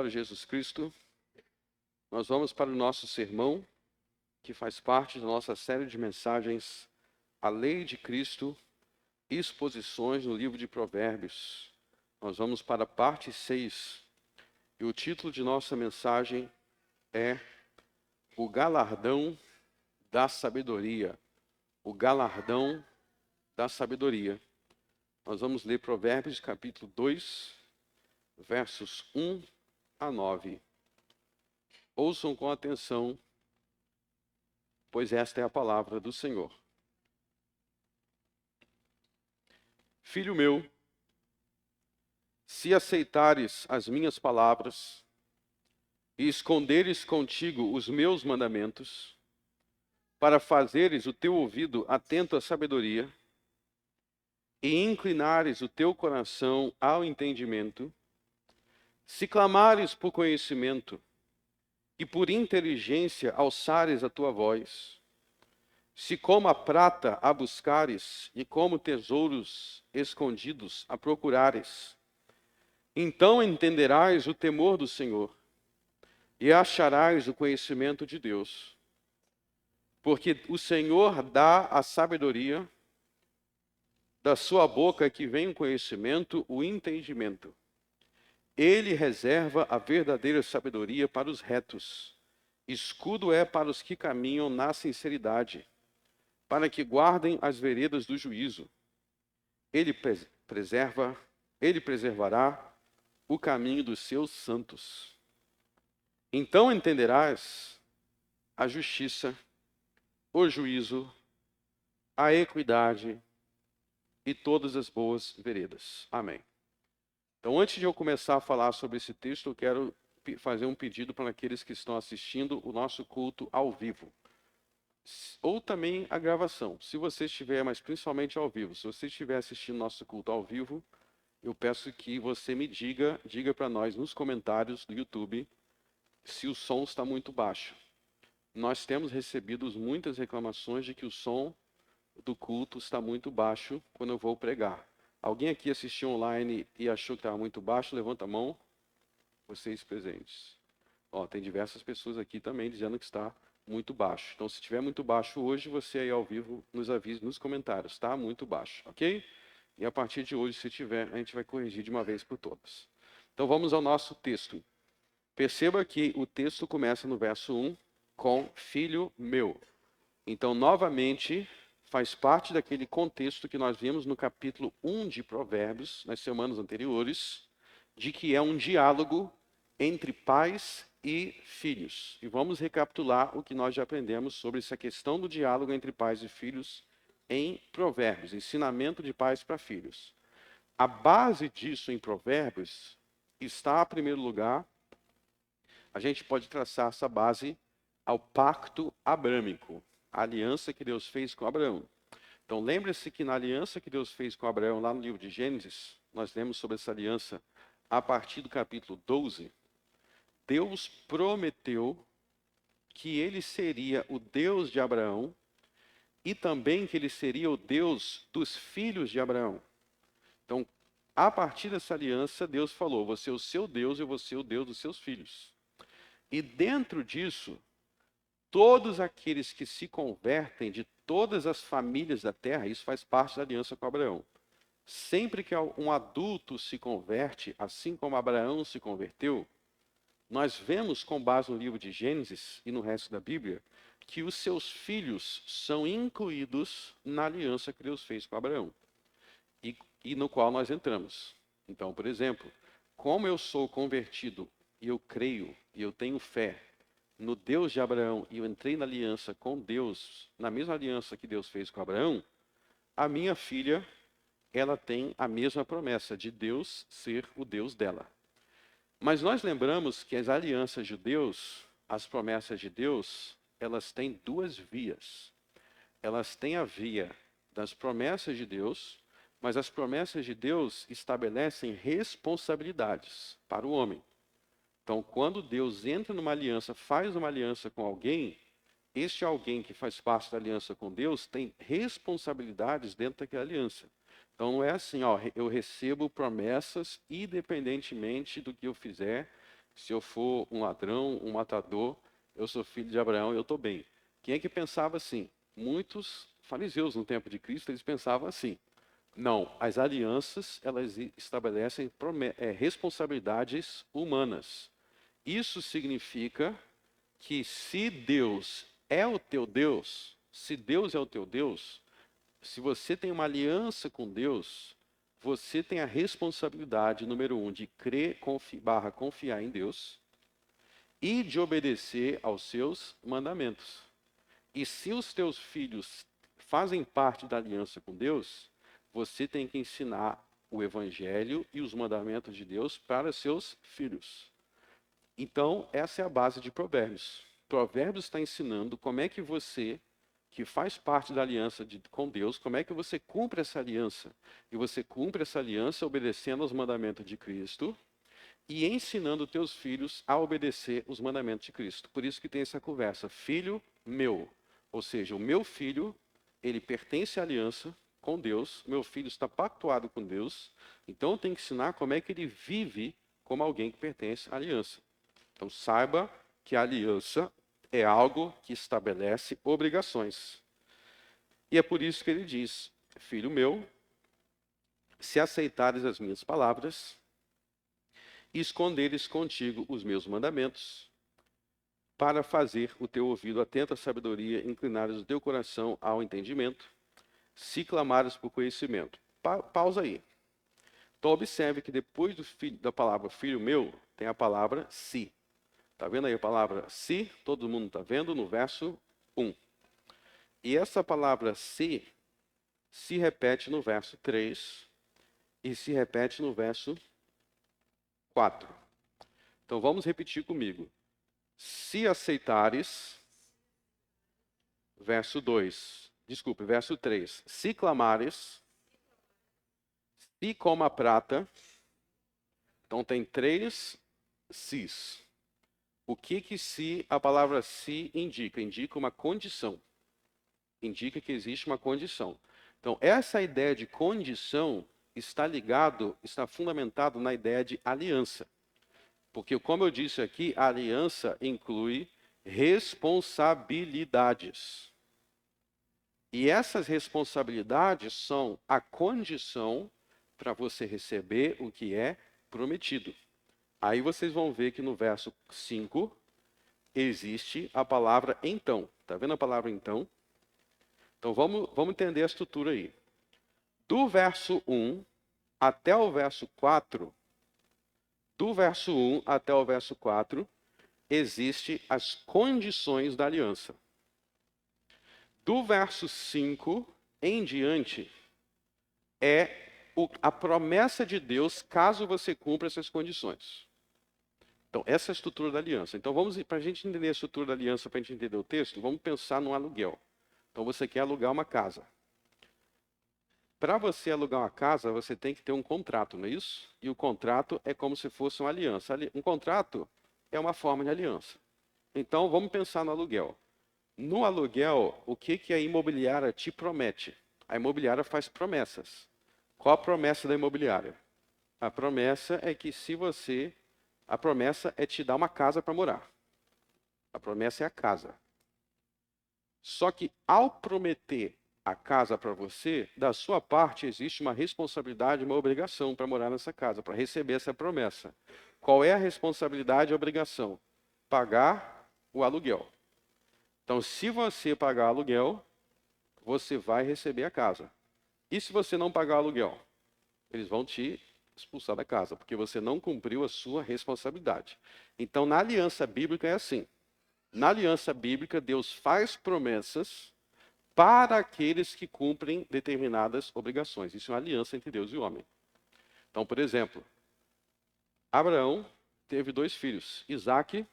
Senhor Jesus Cristo, nós vamos para o nosso sermão, que faz parte da nossa série de mensagens, A Lei de Cristo, Exposições no livro de Provérbios. Nós vamos para a parte 6, e o título de nossa mensagem é O Galardão da Sabedoria. O Galardão da Sabedoria. Nós vamos ler Provérbios capítulo 2, versos 1 a 9. Ouçam com atenção, pois esta é a palavra do Senhor. Filho meu, se aceitares as minhas palavras e esconderes contigo os meus mandamentos, para fazeres o teu ouvido atento à sabedoria e inclinares o teu coração ao entendimento, se clamares por conhecimento e por inteligência alçares a tua voz, se como a prata a buscares e como tesouros escondidos a procurares, então entenderás o temor do Senhor e acharás o conhecimento de Deus. Porque o Senhor dá a sabedoria, da sua boca que vem o conhecimento, o entendimento. Ele reserva a verdadeira sabedoria para os retos. Escudo é para os que caminham na sinceridade, para que guardem as veredas do juízo. Ele preservará o caminho dos seus santos. Então entenderás a justiça, o juízo, a equidade e todas as boas veredas. Amém. Então, antes de eu começar a falar sobre esse texto, eu quero fazer um pedido para aqueles que estão assistindo o nosso culto ao vivo. Ou também a gravação, se você estiver, mas principalmente ao vivo. Se você estiver assistindo nosso culto ao vivo, eu peço que você me diga para nós nos comentários do YouTube se o som está muito baixo. Nós temos recebido muitas reclamações de que o som do culto está muito baixo quando eu vou pregar. Alguém aqui assistiu online e achou que estava muito baixo? Levanta a mão. Vocês presentes. Tem diversas pessoas aqui também dizendo que está muito baixo. Então, se estiver muito baixo hoje, você aí ao vivo nos avise nos comentários. Está muito baixo, ok? E a partir de hoje, se tiver, a gente vai corrigir de uma vez por todas. Então, vamos ao nosso texto. Perceba que o texto começa no verso 1 com filho meu. Então, novamente, faz parte daquele contexto que nós vimos no capítulo 1 de Provérbios, nas semanas anteriores, de que é um diálogo entre pais e filhos. E vamos recapitular o que nós já aprendemos sobre essa questão do diálogo entre pais e filhos em Provérbios, ensinamento de pais para filhos. A base disso em Provérbios está, em primeiro lugar, a gente pode traçar essa base ao pacto abrâmico, a aliança que Deus fez com Abraão. Então, lembre-se que na aliança que Deus fez com Abraão, lá no livro de Gênesis, nós lemos sobre essa aliança a partir do capítulo 12. Deus prometeu que ele seria o Deus de Abraão e também que ele seria o Deus dos filhos de Abraão. Então, a partir dessa aliança, Deus falou: vou ser o seu Deus e eu vou ser o Deus dos seus filhos. E dentro disso, todos aqueles que se convertem de todas as famílias da terra, isso faz parte da aliança com Abraão. Sempre que um adulto se converte, assim como Abraão se converteu, nós vemos, com base no livro de Gênesis e no resto da Bíblia, que os seus filhos são incluídos na aliança que Deus fez com Abraão, e no qual nós entramos. Então, por exemplo, como eu sou convertido e eu creio e eu tenho fé no Deus de Abraão e eu entrei na aliança com Deus, na mesma aliança que Deus fez com Abraão, a minha filha, ela tem a mesma promessa de Deus ser o Deus dela. Mas nós lembramos que as alianças de Deus, as promessas de Deus, elas têm duas vias. Elas têm a via das promessas de Deus, mas as promessas de Deus estabelecem responsabilidades para o homem. Então, quando Deus entra numa aliança, faz uma aliança com alguém, este alguém que faz parte da aliança com Deus tem responsabilidades dentro daquela aliança. Então não é assim, eu recebo promessas independentemente do que eu fizer, Se eu for um ladrão, um matador, eu sou filho de Abraão e eu estou bem. Quem é que pensava assim? Muitos fariseus no tempo de Cristo, eles pensavam assim. Não, as alianças, elas estabelecem responsabilidades humanas. Isso significa que se Deus é o teu Deus, se Deus é o teu Deus, se você tem uma aliança com Deus, você tem a responsabilidade, número um, de crer, confiar em Deus e de obedecer aos seus mandamentos. E se os teus filhos fazem parte da aliança com Deus, você tem que ensinar o evangelho e os mandamentos de Deus para seus filhos. Então, essa é a base de Provérbios. Provérbios está ensinando como é que você, que faz parte da aliança com Deus, como é que você cumpre essa aliança. E você cumpre essa aliança obedecendo aos mandamentos de Cristo e ensinando teus filhos a obedecer os mandamentos de Cristo. Por isso que tem essa conversa, filho meu. Ou seja, o meu filho, ele pertence à aliança com Deus, meu filho está pactuado com Deus, então eu tenho que ensinar como é que ele vive como alguém que pertence à aliança. Então saiba que a aliança é algo que estabelece obrigações. E é por isso que ele diz, filho meu, se aceitares as minhas palavras, e esconderes contigo os meus mandamentos, para fazer o teu ouvido atento à sabedoria, inclinares o teu coração ao entendimento, se clamares por conhecimento. Pausa aí. Então observe que depois da palavra filho meu, tem a palavra se. Está vendo aí a palavra se? Todo mundo está vendo no verso 1. E essa palavra se repete no verso 3 e se repete no verso 4. Então vamos repetir comigo. Se aceitares, verso 2. Desculpe, verso 3. Se clamares, se como a prata. Então tem 3 sis. O que se, a palavra se indica? Indica uma condição. Indica que existe uma condição. Então, essa ideia de condição está fundamentado na ideia de aliança. Porque, como eu disse aqui, a aliança inclui responsabilidades. E essas responsabilidades são a condição para você receber o que é prometido. Aí vocês vão ver que no verso 5 existe a palavra então. Está vendo a palavra então? Então vamos entender a estrutura aí. Do verso 1 até o verso 4, do verso 1 até o verso 4, existem as condições da aliança. Do verso 5 em diante, é a promessa de Deus caso você cumpra essas condições. Então, essa é a estrutura da aliança. Então, para a gente entender a estrutura da aliança, para a gente entender o texto, vamos pensar no aluguel. Então, você quer alugar uma casa. Para você alugar uma casa, você tem que ter um contrato, não é isso? E o contrato é como se fosse uma aliança. Um contrato é uma forma de aliança. Então, vamos pensar no aluguel. No aluguel, o que a imobiliária te promete? A imobiliária faz promessas. Qual a promessa da imobiliária? A promessa é que a promessa é te dar uma casa para morar. A promessa é a casa. Só que ao prometer a casa para você, da sua parte existe uma responsabilidade, uma obrigação para morar nessa casa, para receber essa promessa. Qual é a responsabilidade e a obrigação? Pagar o aluguel. Então, se você pagar aluguel, você vai receber a casa. E se você não pagar aluguel? Eles vão te expulsar da casa, porque você não cumpriu a sua responsabilidade. Então, na aliança bíblica é assim. Na aliança bíblica, Deus faz promessas para aqueles que cumprem determinadas obrigações. Isso é uma aliança entre Deus e o homem. Então, por exemplo, Abraão teve 2 filhos. Isaac,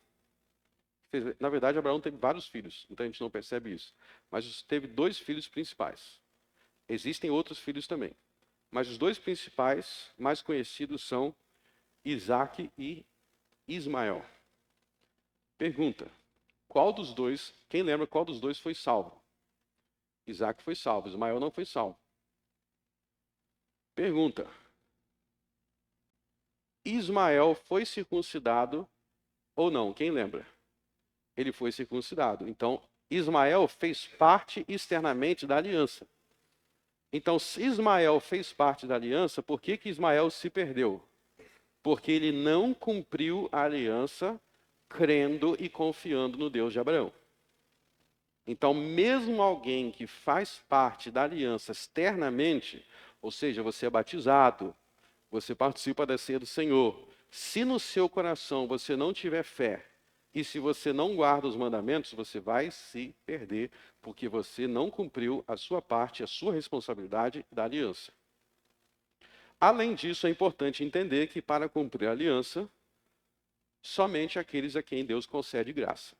na verdade, Abraão teve vários filhos, então a gente não percebe isso. Mas teve 2 filhos principais. Existem outros filhos também. Mas os 2 principais, mais conhecidos, são Isaac e Ismael. Pergunta: quem lembra qual dos 2 foi salvo? Isaac foi salvo, Ismael não foi salvo. Pergunta: Ismael foi circuncidado ou não? Quem lembra? Ele foi circuncidado. Então, Ismael fez parte externamente da aliança. Então, se Ismael fez parte da aliança, por que Ismael se perdeu? Porque ele não cumpriu a aliança crendo e confiando no Deus de Abraão. Então, mesmo alguém que faz parte da aliança externamente, ou seja, você é batizado, você participa da ceia do Senhor, se no seu coração você não tiver fé, e se você não guarda os mandamentos, você vai se perder, porque você não cumpriu a sua parte, a sua responsabilidade da aliança. Além disso, é importante entender que para cumprir a aliança, somente aqueles a quem Deus concede graça.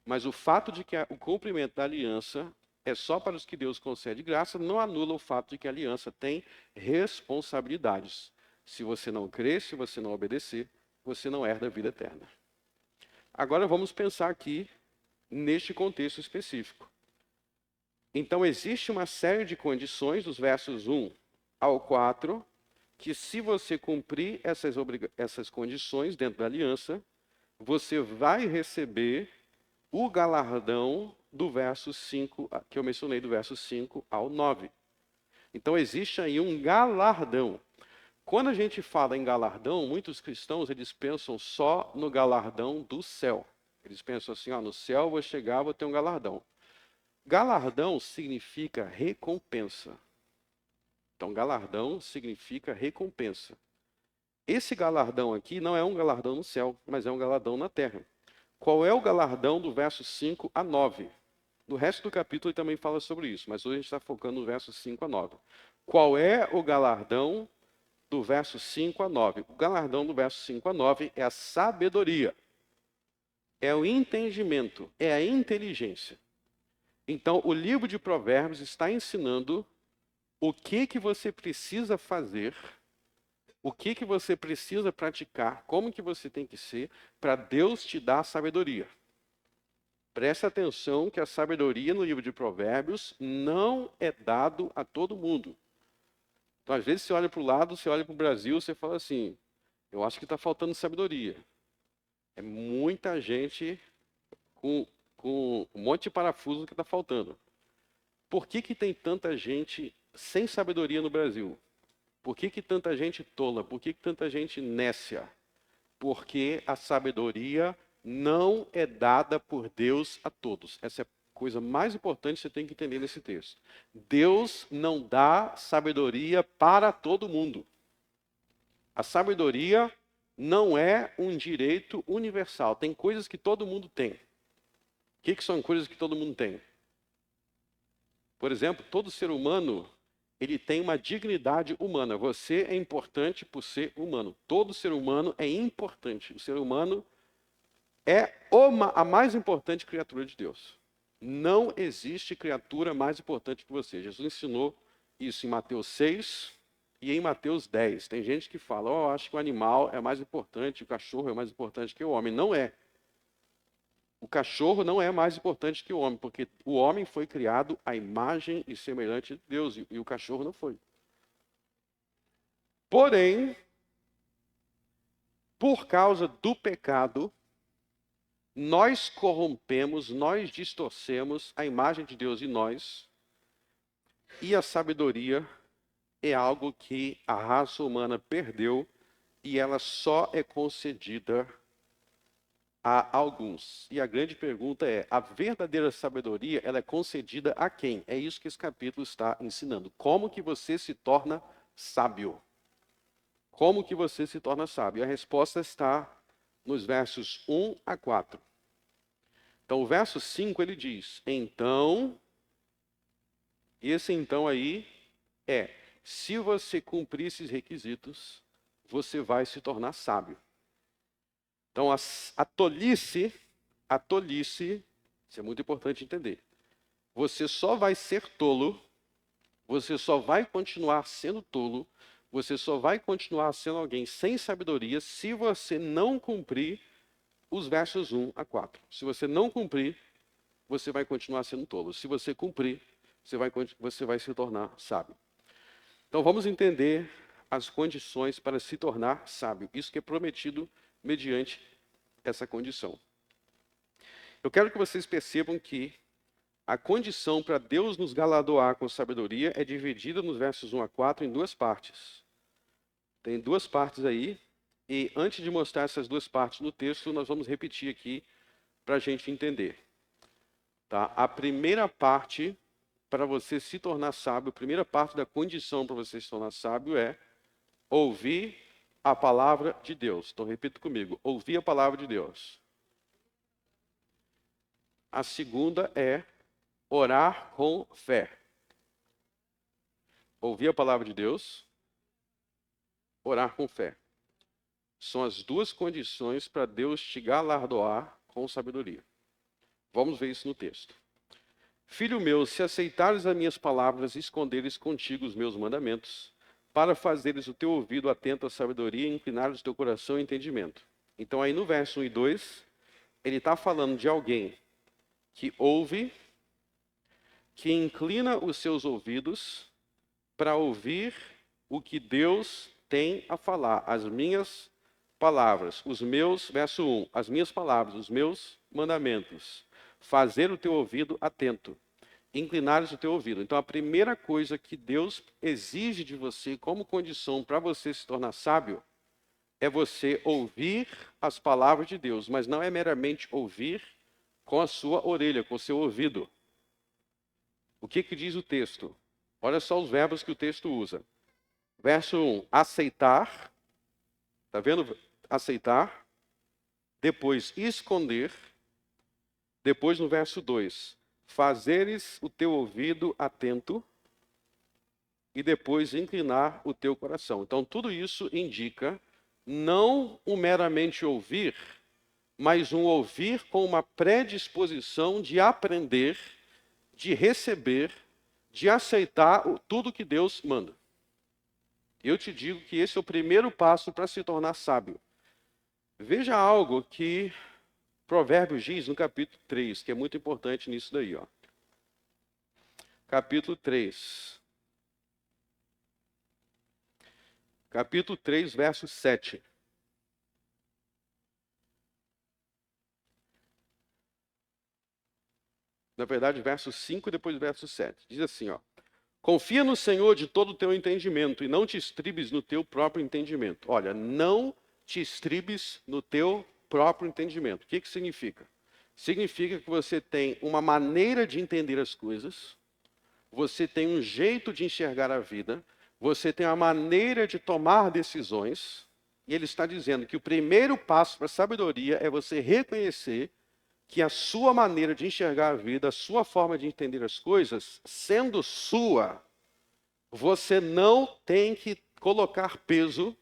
Mas o fato de que o cumprimento da aliança é só para os que Deus concede graça, não anula o fato de que a aliança tem responsabilidades. Se você não crer, se você não obedecer, você não herda a vida eterna. Agora vamos pensar aqui neste contexto específico. Então existe uma série de condições, dos versos 1 ao 4, que se você cumprir essas condições dentro da aliança, você vai receber o galardão do verso 5, que eu mencionei, do verso 5 ao 9. Então existe aí um galardão. Quando a gente fala em galardão, muitos cristãos eles pensam só no galardão do céu. Eles pensam assim, no céu eu vou chegar, vou ter um galardão. Galardão significa recompensa. Então, galardão significa recompensa. Esse galardão aqui não é um galardão no céu, mas é um galardão na terra. Qual é o galardão do verso 5 a 9? No resto do capítulo ele também fala sobre isso, mas hoje a gente está focando no verso 5 a 9. Qual é o galardão do verso 5 a 9? O galardão do verso 5 a 9 é a sabedoria, é o entendimento, é a inteligência. Então, o livro de Provérbios está ensinando o que você precisa fazer, o que você precisa praticar, como que você tem que ser, para Deus te dar sabedoria. Preste atenção que a sabedoria no livro de Provérbios não é dado a todo mundo. Então, às vezes, você olha para o lado, você olha para o Brasil, você fala assim, eu acho que está faltando sabedoria. É muita gente com um monte de parafuso que está faltando. Por que tem tanta gente sem sabedoria no Brasil? Por que tanta gente tola? Por que tanta gente nécia? Porque a sabedoria não é dada por Deus a todos. Essa é a coisa mais importante que você tem que entender nesse texto. Deus não dá sabedoria para todo mundo. A sabedoria não é um direito universal. Tem coisas que todo mundo tem. O que são coisas que todo mundo tem? Por exemplo, todo ser humano ele tem uma dignidade humana. Você é importante por ser humano. Todo ser humano é importante. O ser humano é a mais importante criatura de Deus. Não existe criatura mais importante que você. Jesus ensinou isso em Mateus 6 e em Mateus 10. Tem gente que fala, acho que o animal é mais importante, o cachorro é mais importante que o homem. Não é. O cachorro não é mais importante que o homem, porque o homem foi criado à imagem e semelhança de Deus, e o cachorro não foi. Porém, por causa do pecado, nós corrompemos, nós distorcemos a imagem de Deus em nós, e a sabedoria é algo que a raça humana perdeu, e ela só é concedida a alguns. E a grande pergunta é, a verdadeira sabedoria, ela é concedida a quem? É isso que esse capítulo está ensinando. Como que você se torna sábio? Como que você se torna sábio? A resposta está nos versos 1 a 4. Então, o verso 5, ele diz, então, esse então aí é, se você cumprir esses requisitos, você vai se tornar sábio. Então, a tolice, isso é muito importante entender. Você só vai ser tolo, você só vai continuar sendo tolo, você só vai continuar sendo alguém sem sabedoria se você não cumprir os versos 1 a 4. Se você não cumprir, você vai continuar sendo tolo. Se você cumprir, você vai se tornar sábio. Então, vamos entender as condições para se tornar sábio. Isso que é prometido mediante essa condição. Eu quero que vocês percebam que a condição para Deus nos galardoar com sabedoria é dividida nos versos 1 a 4 em duas partes. Tem duas partes aí, e antes de mostrar essas duas partes no texto, nós vamos repetir aqui para a gente entender. Tá? A primeira parte, para você se tornar sábio, a primeira parte da condição para você se tornar sábio é ouvir a palavra de Deus. Então, repita comigo, ouvir a palavra de Deus. A segunda é orar com fé. Ouvir a palavra de Deus, orar com fé. São as duas condições para Deus te galardoar com sabedoria. Vamos ver isso no texto. Filho meu, se aceitares as minhas palavras e esconderes contigo os meus mandamentos, para fazeres o teu ouvido atento à sabedoria e inclinares o teu coração ao entendimento. Então aí no verso 1 e 2, ele está falando de alguém que ouve, que inclina os seus ouvidos para ouvir o que Deus tem a falar, as minhas palavras, os meus, verso 1, as minhas palavras, os meus mandamentos. Fazer o teu ouvido atento, inclinares o teu ouvido. Então a primeira coisa que Deus exige de você como condição para você se tornar sábio é você ouvir as palavras de Deus, mas não é meramente ouvir com a sua orelha, com o seu ouvido. O que diz o texto? Olha só os verbos que o texto usa. Verso 1, aceitar. Está vendo? Aceitar. Depois, esconder. Depois, no verso 2, fazeres o teu ouvido atento. E depois, inclinar o teu coração. Então, tudo isso indica não um meramente ouvir, mas um ouvir com uma predisposição de aprender, de receber, de aceitar tudo que Deus manda. Eu te digo que esse é o primeiro passo para se tornar sábio. Veja algo que Provérbios diz no capítulo 3, que é muito importante nisso daí. Ó. Capítulo 3. Capítulo 3, verso 7. Na verdade, verso 5 e depois verso 7. Diz assim, ó. Confia no Senhor de todo o teu entendimento e não te estribes no teu próprio entendimento. Olha, não te estribes no teu próprio entendimento. O que significa? Significa que você tem uma maneira de entender as coisas, você tem um jeito de enxergar a vida, você tem uma maneira de tomar decisões, e ele está dizendo que o primeiro passo para a sabedoria é você reconhecer que a sua maneira de enxergar a vida, a sua forma de entender as coisas, sendo sua, você não tem que colocar peso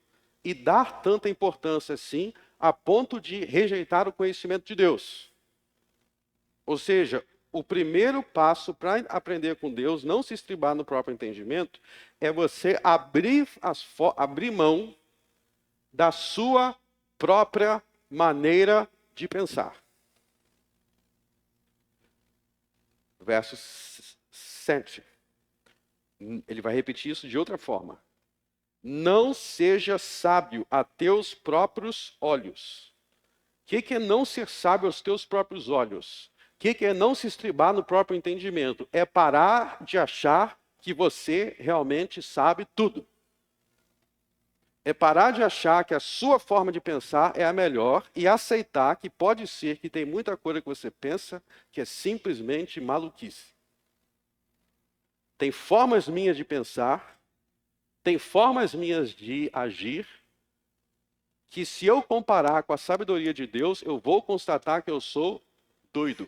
e dar tanta importância assim, a ponto de rejeitar o conhecimento de Deus. Ou seja, o primeiro passo para aprender com Deus, não se estribar no próprio entendimento, é você abrir mão da sua própria maneira de pensar. Verso 7. Ele vai repetir isso de outra forma. Não seja sábio a teus próprios olhos. O que é não ser sábio aos teus próprios olhos? O que é não se estribar no próprio entendimento? É parar de achar que você realmente sabe tudo. É parar de achar que a sua forma de pensar é a melhor e aceitar que pode ser que tem muita coisa que você pensa que é simplesmente maluquice. Tem formas minhas de pensar, tem formas minhas de agir, que se eu comparar com a sabedoria de Deus, eu vou constatar que eu sou doido.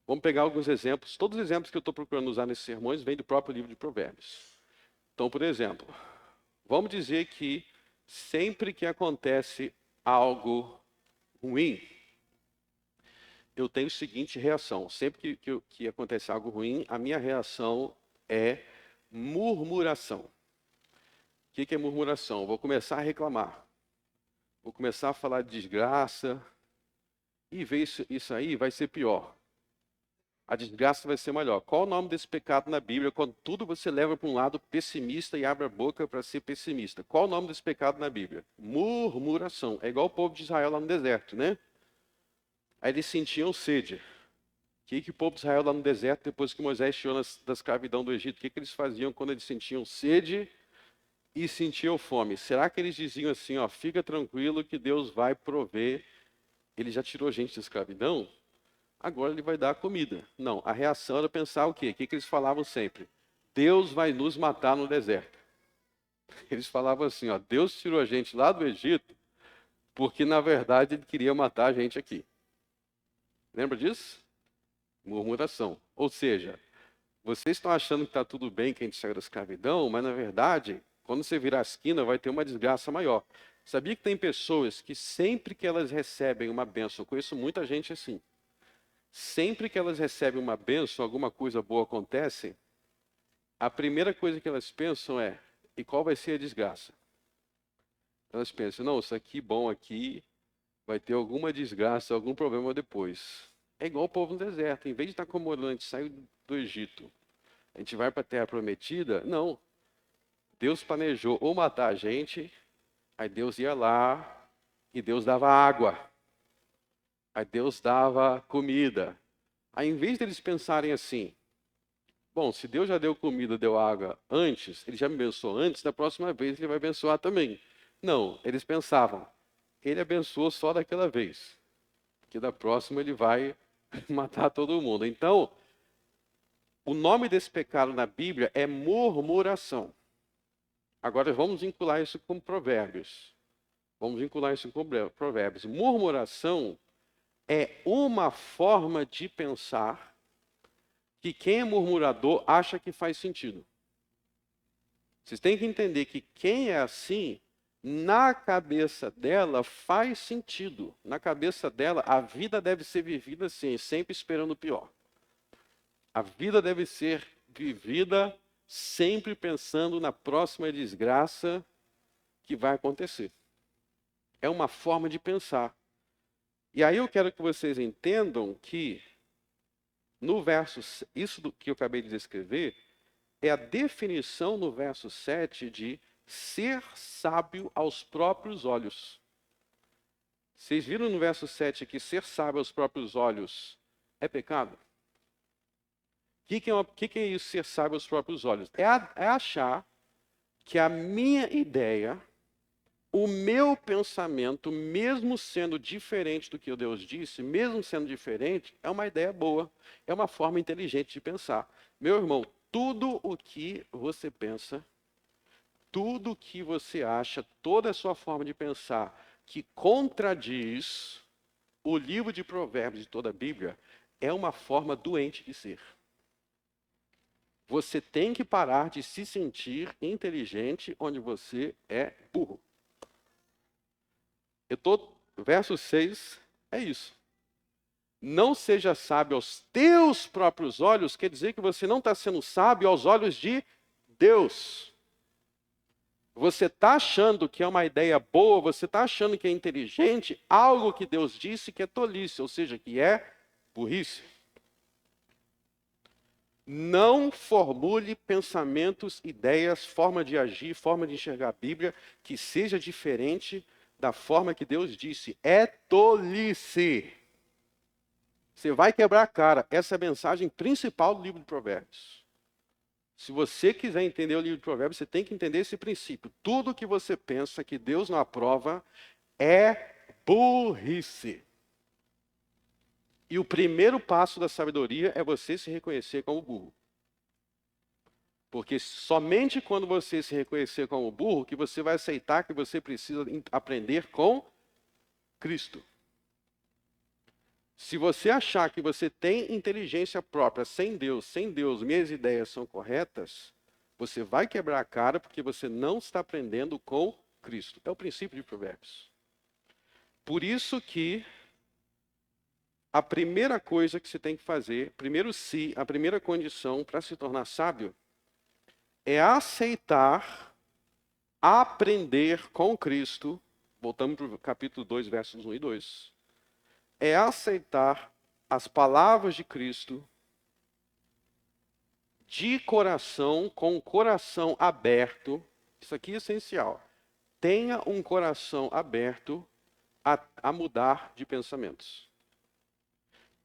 Vamos pegar alguns exemplos. Todos os exemplos que eu estou procurando usar nesses sermões vêm do próprio livro de Provérbios. Então, por exemplo, vamos dizer que sempre que acontece algo ruim, eu tenho a seguinte reação. Sempre que acontece algo ruim, a minha reação é murmuração. O que é murmuração? Eu vou começar a reclamar. Vou começar a falar de desgraça. E ver isso aí vai ser pior. a desgraça vai ser maior. Qual o nome desse pecado na Bíblia? Quando tudo você leva para um lado pessimista e abre a boca para ser pessimista. Qual o nome desse pecado na Bíblia? Murmuração. É igual o povo de Israel lá no deserto, né? Aí eles sentiam sede. O que o povo de Israel lá no deserto, depois que Moisés tirou da escravidão do Egito, o que eles faziam quando eles sentiam sede e sentiam fome? Será que eles diziam assim, ó, fica tranquilo que Deus vai prover, ele já tirou a gente da escravidão, agora ele vai dar comida. Não, a reação era pensar o quê? O que eles falavam sempre? Deus vai nos matar no deserto. Eles falavam assim, ó, Deus tirou a gente lá do Egito, porque na verdade ele queria matar a gente aqui. Lembra disso? Murmuração. Ou seja, vocês estão achando que está tudo bem que a gente saiu da escravidão, mas na verdade, quando você virar a esquina, vai ter uma desgraça maior. Sabia que tem pessoas que sempre que elas recebem uma bênção, eu conheço muita gente assim, sempre que elas recebem uma bênção, alguma coisa boa acontece, a primeira coisa que elas pensam é, e qual vai ser a desgraça? Elas pensam, não, isso aqui bom aqui, vai ter alguma desgraça, algum problema depois. É igual o povo no deserto, em vez de estar comemorando, a gente saiu do Egito, a gente vai para a Terra Prometida, não. Deus planejou ou matar a gente, aí Deus ia lá e Deus dava água. Aí Deus dava comida. Aí em vez deles pensarem assim, bom, se Deus já deu comida, deu água antes, ele já me abençoou antes, da próxima vez ele vai abençoar também. Não, eles pensavam, ele abençoou só daquela vez, que da próxima ele vai matar todo mundo. Então, o nome desse pecado na Bíblia é murmuração. Agora vamos vincular isso com provérbios. Vamos vincular isso com provérbios. Murmuração é uma forma de pensar que quem é murmurador acha que faz sentido. Vocês têm que entender que quem é assim, na cabeça dela faz sentido. Na cabeça dela, a vida deve ser vivida assim, sempre esperando o pior. A vida deve ser vivida sempre pensando na próxima desgraça que vai acontecer. É uma forma de pensar. E aí eu quero que vocês entendam que no verso, isso que eu acabei de descrever, é a definição no verso 7 de ser sábio aos próprios olhos. Vocês viram no verso 7 que ser sábio aos próprios olhos é pecado? O que é isso, ser sábio aos próprios olhos? É achar que a minha ideia, o meu pensamento, mesmo sendo diferente do que Deus disse, mesmo sendo diferente, é uma ideia boa, é uma forma inteligente de pensar. Meu irmão, tudo o que você pensa, tudo o que você acha, toda a sua forma de pensar que contradiz o livro de Provérbios de toda a Bíblia, é uma forma doente de ser. Você tem que parar de se sentir inteligente onde você é burro. Verso 6 é isso. Não seja sábio aos teus próprios olhos, quer dizer que você não está sendo sábio aos olhos de Deus. Você está achando que é uma ideia boa, você está achando que é inteligente, algo que Deus disse que é tolice, ou seja, que é burrice. Não formule pensamentos, ideias, forma de agir, forma de enxergar a Bíblia que seja diferente da forma que Deus disse. É tolice. Você vai quebrar a cara. Essa é a mensagem principal do livro de Provérbios. Se você quiser entender o livro de Provérbios, você tem que entender esse princípio. Tudo que você pensa que Deus não aprova é burrice. E o primeiro passo da sabedoria é você se reconhecer como burro. Porque somente quando você se reconhecer como burro que você vai aceitar que você precisa aprender com Cristo. Se você achar que você tem inteligência própria sem Deus, minhas ideias são corretas, você vai quebrar a cara porque você não está aprendendo com Cristo. É o princípio de Provérbios. Por isso que a primeira coisa que você tem que fazer, a primeira condição para se tornar sábio, é aceitar, aprender com Cristo, voltamos para o capítulo 2, versos 1 e 2, é aceitar as palavras de Cristo de coração, com o coração aberto. Isso aqui é essencial. Tenha um coração aberto a mudar de pensamentos.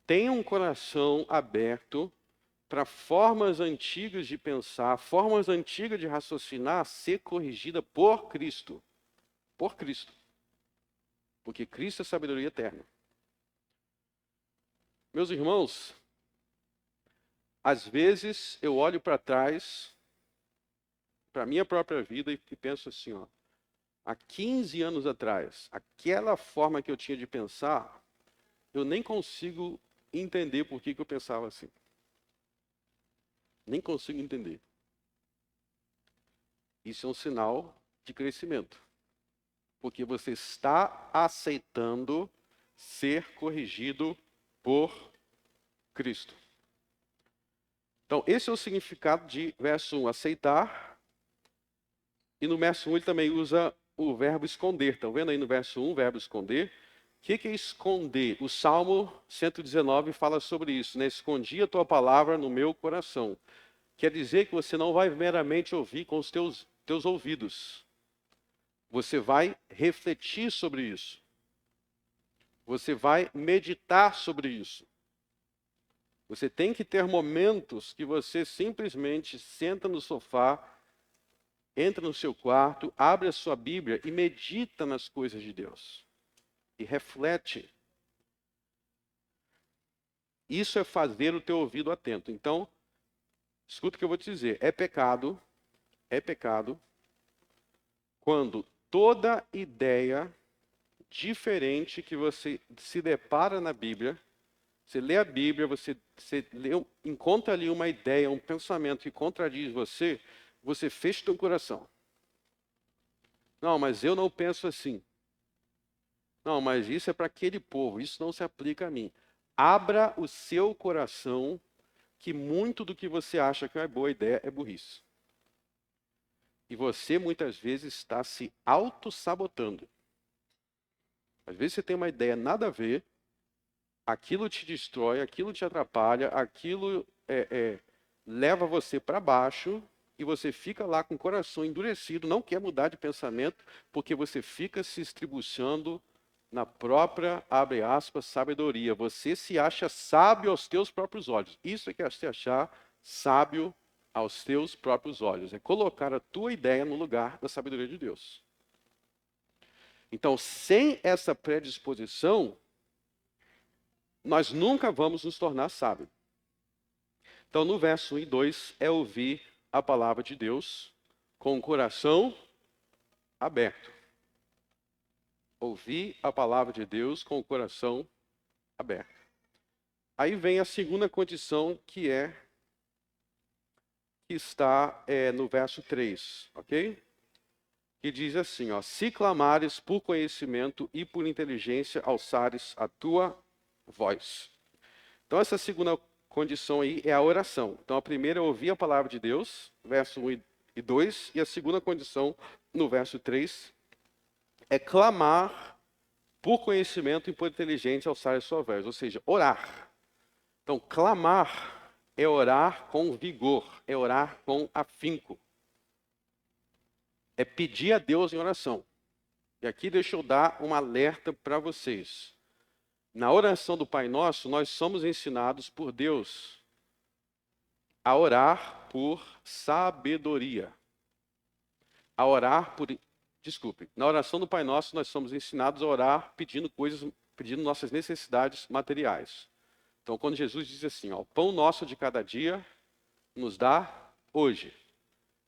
Tenha um coração aberto para formas antigas de pensar, formas antigas de raciocinar ser corrigida por Cristo. Por Cristo. Porque Cristo é sabedoria eterna. Meus irmãos, às vezes eu olho para trás, para a minha própria vida e penso assim, ó, há 15 anos atrás, aquela forma que eu tinha de pensar, eu nem consigo entender por que eu pensava assim. Nem consigo entender. Isso é um sinal de crescimento. Porque você está aceitando ser corrigido por Cristo. Então, esse é o significado de verso 1, aceitar. E no verso 1 ele também usa o verbo esconder. Estão vendo aí no verso 1 o verbo esconder? O que é esconder? O Salmo 119 fala sobre isso, né? Escondi a tua palavra no meu coração. Quer dizer que você não vai meramente ouvir com os teus ouvidos. Você vai refletir sobre isso. Você vai meditar sobre isso. Você tem que ter momentos que você simplesmente senta no sofá, entra no seu quarto, abre a sua Bíblia e medita nas coisas de Deus. E reflete. Isso é fazer o teu ouvido atento. Então, escuta o que eu vou te dizer. É pecado quando toda ideia diferente que você se depara na Bíblia, você lê a Bíblia, você encontra ali uma ideia, um pensamento que contradiz você, você fecha o teu coração. Não, mas eu não penso assim. Não, mas isso é para aquele povo, isso não se aplica a mim. Abra o seu coração, que muito do que você acha que é boa ideia é burrice. E você muitas vezes está se auto-sabotando. Às vezes você tem uma ideia nada a ver, aquilo te destrói, aquilo te atrapalha, aquilo leva você para baixo e você fica lá com o coração endurecido, não quer mudar de pensamento, porque você fica se estribuchando na própria, abre aspas, sabedoria. Você se acha sábio aos teus próprios olhos. Isso é que é se achar sábio aos teus próprios olhos. É colocar a tua ideia no lugar da sabedoria de Deus. Então, sem essa predisposição, nós nunca vamos nos tornar sábios. Então, no verso 1 e 2, é ouvir a palavra de Deus com o coração aberto. Ouvir a palavra de Deus com o coração aberto. Aí vem a segunda condição que está no verso 3, ok? Que diz assim, ó, se clamares por conhecimento e por inteligência, alçares a tua voz. Então, essa segunda condição aí é a oração. Então, a primeira é ouvir a palavra de Deus, verso 1 e 2, e a segunda condição, no verso 3, é clamar por conhecimento e por inteligência alçar a sua voz, ou seja, orar. Então, clamar é orar com vigor, é orar com afinco. É pedir a Deus em oração. E aqui deixa eu dar um alerta para vocês. Na oração do Pai Nosso, nós somos ensinados por Deus a orar por sabedoria. A orar por... Desculpe. Na oração do Pai Nosso, nós somos ensinados a orar pedindo coisas, pedindo nossas necessidades materiais. Então, quando Jesus diz assim, ó, o pão nosso de cada dia nos dá hoje.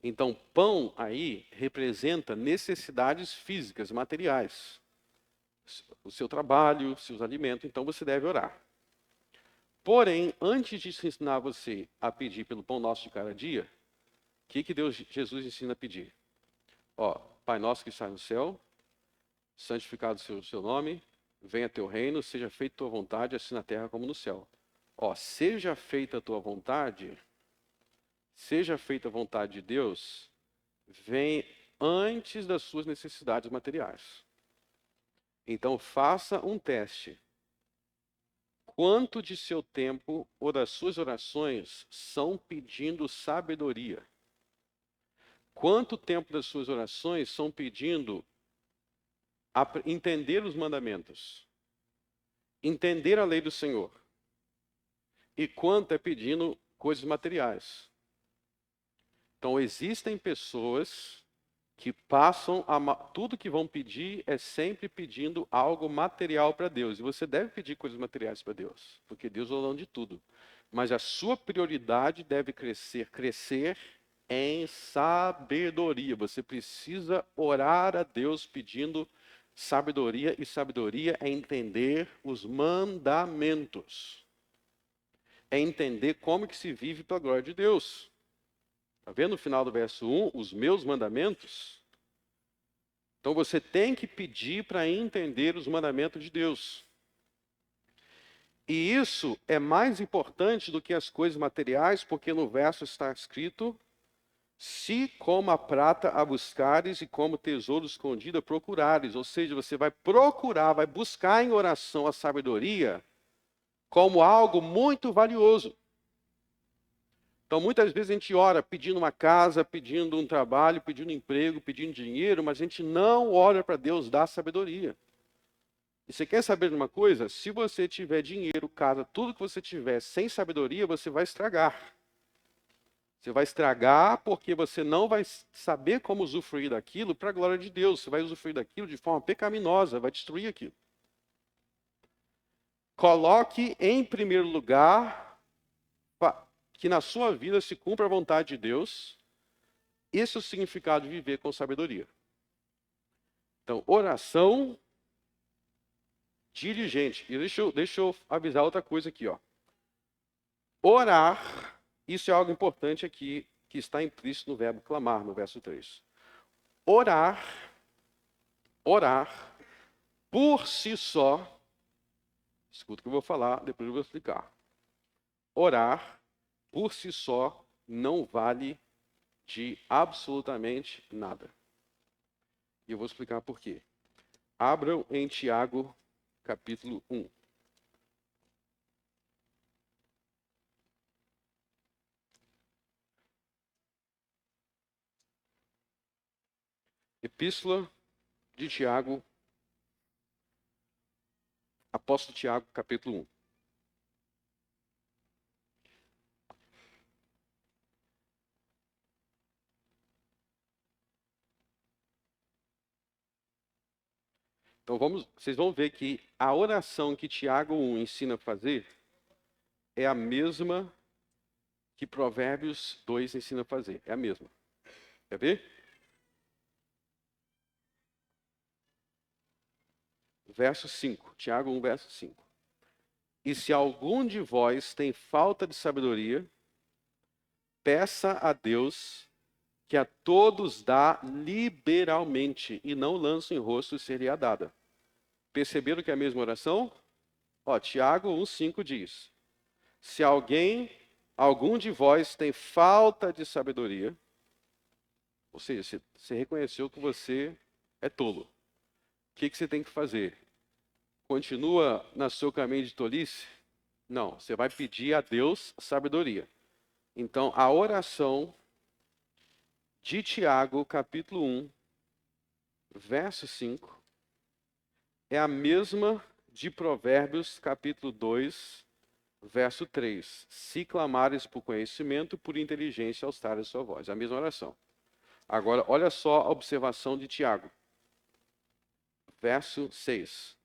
Então, pão aí representa necessidades físicas, materiais. O seu trabalho, seus alimentos, então você deve orar. Porém, antes de ensinar você a pedir pelo pão nosso de cada dia, o que Jesus ensina a pedir? Ó, Pai nosso que está no céu, santificado seja o seu nome, venha teu reino, seja feita tua vontade, assim na terra como no céu. Ó, seja feita a tua vontade, seja feita a vontade de Deus, vem antes das suas necessidades materiais. Então, faça um teste. quanto de seu tempo ou das suas orações são pedindo sabedoria? Quanto tempo das suas orações são pedindo entender os mandamentos, entender a lei do Senhor? E quanto é pedindo coisas materiais? Então, existem pessoas que passam tudo que vão pedir é sempre pedindo algo material para Deus. E você deve pedir coisas materiais para Deus, porque Deus é o dono de tudo. Mas a sua prioridade deve crescer em sabedoria. Você precisa orar a Deus pedindo sabedoria, e sabedoria é entender os mandamentos. É entender como que se vive para a glória de Deus. Está vendo no final do verso 1, os meus mandamentos? Então você tem que pedir para entender os mandamentos de Deus. E isso é mais importante do que as coisas materiais, porque no verso está escrito: se como a prata a buscares e como tesouro escondido a procurares. Ou seja, você vai procurar, vai buscar em oração a sabedoria como algo muito valioso. Então, muitas vezes a gente ora pedindo uma casa, pedindo um trabalho, pedindo emprego, pedindo dinheiro, mas a gente não ora para Deus dar sabedoria. E você quer saber de uma coisa? Se você tiver dinheiro, casa, tudo que você tiver sem sabedoria, você vai estragar. Você vai estragar porque você não vai saber como usufruir daquilo para a glória de Deus. Você vai usufruir daquilo de forma pecaminosa, vai destruir aquilo. Coloque em primeiro lugar que na sua vida se cumpra a vontade de Deus. Esse é o significado de viver com sabedoria. Então, oração diligente. E deixa eu avisar outra coisa aqui, ó. Orar, isso é algo importante aqui, que está implícito no verbo clamar, no verso 3. Orar, por si só, escuta o que eu vou falar, depois eu vou explicar. Orar, por si só, não vale de absolutamente nada. E eu vou explicar por quê. Abram em Tiago, capítulo 1. Epístola de Tiago, apóstolo Tiago, capítulo 1. Então vocês vão ver que a oração que Tiago 1 ensina a fazer é a mesma que Provérbios 2 ensina a fazer. É a mesma. Quer ver? Verso 5. Tiago 1, verso 5. E se algum de vós tem falta de sabedoria, peça a Deus, que a todos dá liberalmente, e não lança em rosto e seria dada. Perceberam que é a mesma oração? Ó, Tiago 1,5 diz: se algum de vós tem falta de sabedoria, ou seja, você reconheceu que você é tolo, o que você tem que fazer? Continua no seu caminho de tolice? Não, você vai pedir a Deus sabedoria. Então, a oração de Tiago, capítulo 1, verso 5, é a mesma de Provérbios, capítulo 2, verso 3. Se clamares por conhecimento, por inteligência, alçares a sua voz. É a mesma oração. Agora, olha só a observação de Tiago. Verso 6.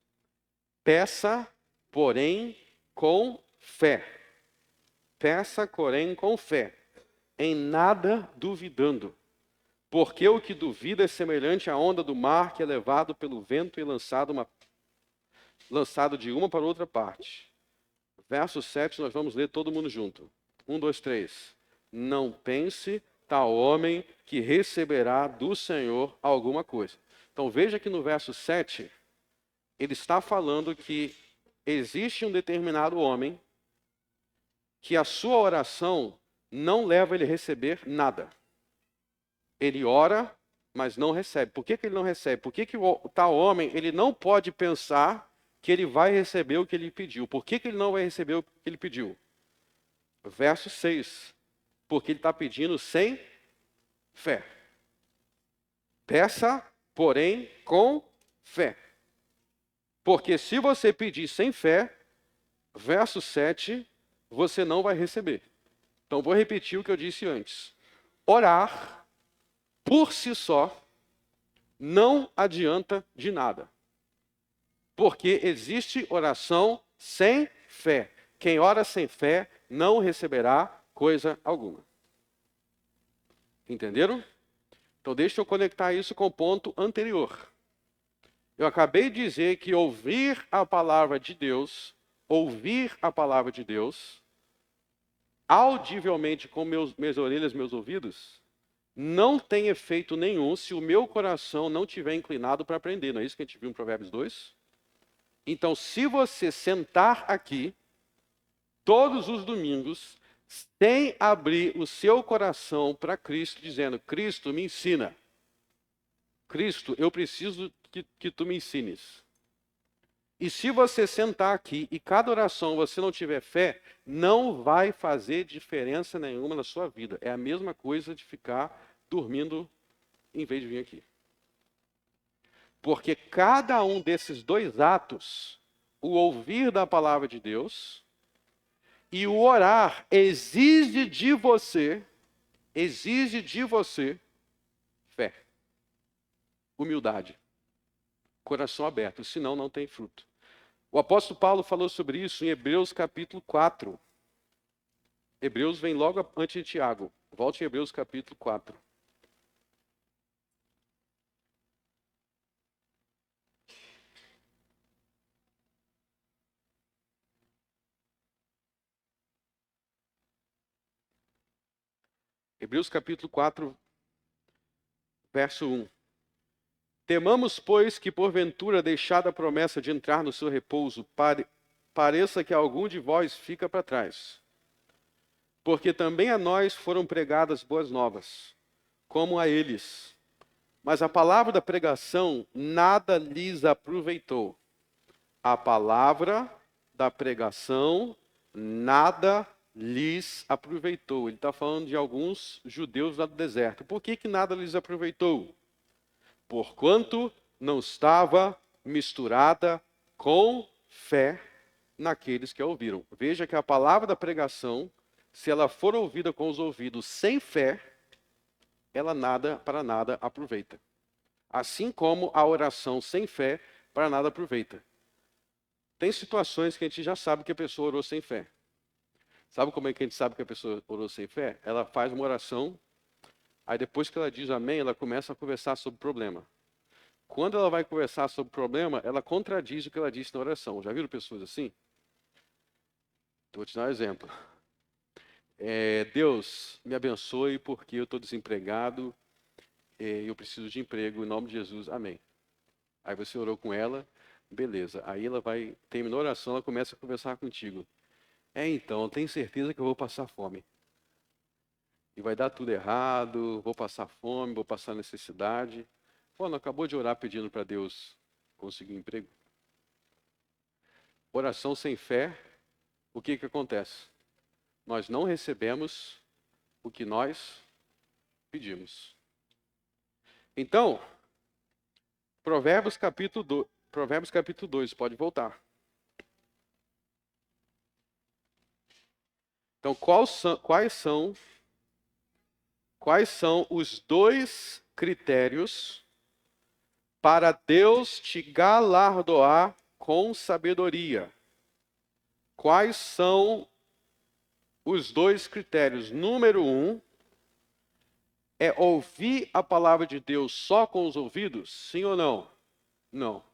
Peça, porém, com fé. Peça, porém, com fé, em nada duvidando. Porque o que duvida é semelhante à onda do mar que é levado pelo vento e lançado de uma para outra parte. Verso 7, nós vamos ler todo mundo junto. 1, 2, 3. Não pense tal homem que receberá do Senhor alguma coisa. Então veja que no verso 7, ele está falando que existe um determinado homem que a sua oração não leva ele a receber nada. Ele ora, mas não recebe. Por que ele não recebe? Por que o tal homem ele não pode pensar que ele vai receber o que ele pediu. Por que ele não vai receber o que ele pediu? Verso 6. Porque ele está pedindo sem fé. Peça, porém, com fé. Porque se você pedir sem fé, verso 7, você não vai receber. Então vou repetir o que eu disse antes. Orar, por si só, não adianta de nada. Porque existe oração sem fé. Quem ora sem fé não receberá coisa alguma. Entenderam? Então deixa eu conectar isso com o ponto anterior. Eu acabei de dizer que ouvir a palavra de Deus, audivelmente com minhas orelhas, meus ouvidos, não tem efeito nenhum se o meu coração não estiver inclinado para aprender. Não é isso que a gente viu em Provérbios 2? Então, se você sentar aqui, todos os domingos, sem abrir o seu coração para Cristo, dizendo, Cristo, me ensina. Cristo, eu preciso que tu me ensines. E se você sentar aqui e cada oração você não tiver fé, não vai fazer diferença nenhuma na sua vida. É a mesma coisa de ficar dormindo em vez de vir aqui. Porque cada um desses dois atos, o ouvir da palavra de Deus e o orar, exige de você fé, humildade, coração aberto, senão não tem fruto. O apóstolo Paulo falou sobre isso em Hebreus capítulo 4. Hebreus vem logo antes de Tiago. Volte em Hebreus capítulo 4. Hebreus capítulo 4, verso 1. Temamos, pois, que porventura, deixada a promessa de entrar no seu repouso, pareça que algum de vós fica para trás. Porque também a nós foram pregadas boas novas, como a eles. Mas a palavra da pregação nada lhes aproveitou. A palavra da pregação nada lhes aproveitou. Ele está falando de alguns judeus lá do deserto. Por que nada lhes aproveitou? Porquanto não estava misturada com fé naqueles que a ouviram. Veja que a palavra da pregação, se ela for ouvida com os ouvidos sem fé, ela para nada aproveita. Assim como a oração sem fé para nada aproveita. Tem situações que a gente já sabe que a pessoa orou sem fé. Sabe como é que a gente sabe que a pessoa orou sem fé? Ela faz uma oração, aí depois que ela diz amém, ela começa a conversar sobre o problema. Quando ela vai conversar sobre o problema, ela contradiz o que ela disse na oração. Já viram pessoas assim? Vou te dar um exemplo. Deus, me abençoe porque eu estou desempregado e eu preciso de emprego, em nome de Jesus, amém. Aí você orou com ela, beleza. Aí ela terminou a oração, ela começa a conversar contigo. Então, tenho certeza que eu vou passar fome. E vai dar tudo errado, vou passar fome, vou passar necessidade. Pô, não acabou de orar pedindo para Deus conseguir um emprego? Oração sem fé, o que acontece? Nós não recebemos o que nós pedimos. Então, Provérbios capítulo 2, pode voltar. Então, quais são os dois critérios para Deus te galardoar com sabedoria? Quais são os dois critérios? Número 1, é ouvir a palavra de Deus só com os ouvidos? Sim ou não? Não.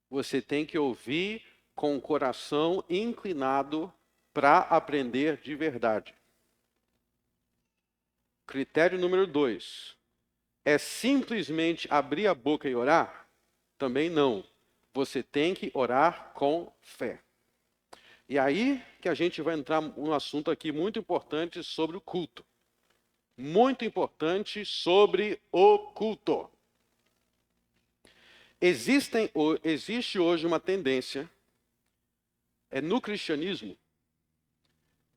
Você tem que ouvir com o coração inclinado para aprender de verdade. Critério número 2. É simplesmente abrir a boca e orar? Também não. Você tem que orar com fé. E aí que a gente vai entrar num assunto aqui muito importante sobre o culto. Muito importante sobre o culto. Existe hoje uma tendência no cristianismo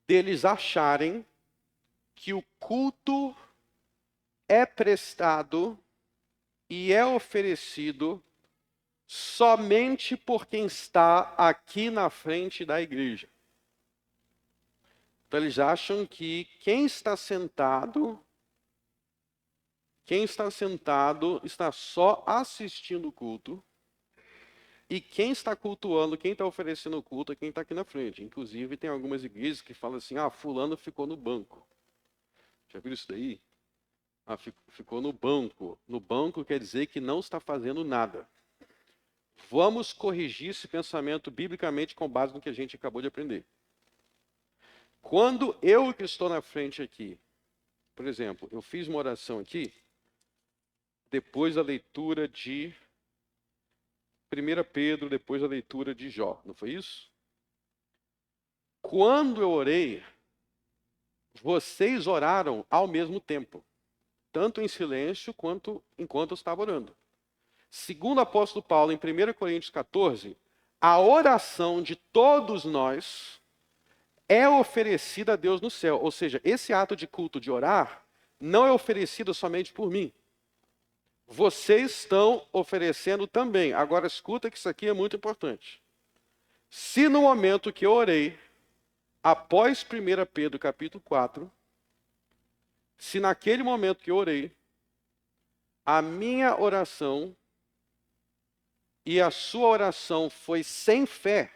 deles acharem que o culto é prestado e é oferecido somente por quem está aqui na frente da igreja. Então eles acham que quem está sentado está só assistindo o culto, e quem está cultuando, quem está oferecendo o culto é quem está aqui na frente. Inclusive tem algumas igrejas que falam assim, fulano ficou no banco. Já viram isso daí? Ficou no banco. No banco quer dizer que não está fazendo nada. Vamos corrigir esse pensamento biblicamente com base no que a gente acabou de aprender. Quando eu que estou na frente aqui, por exemplo, eu fiz uma oração aqui, depois da leitura de 1 Pedro, depois da leitura de Jó, não foi isso? Quando eu orei, vocês oraram ao mesmo tempo, tanto em silêncio quanto enquanto eu estava orando. Segundo o apóstolo Paulo, em 1 Coríntios 14, a oração de todos nós é oferecida a Deus no céu. Ou seja, esse ato de culto de orar não é oferecido somente por mim. Vocês estão oferecendo também. Agora escuta que isso aqui é muito importante. Se no momento que eu orei, após 1 Pedro capítulo 4, se naquele momento que eu orei, a minha oração e a sua oração foi sem fé,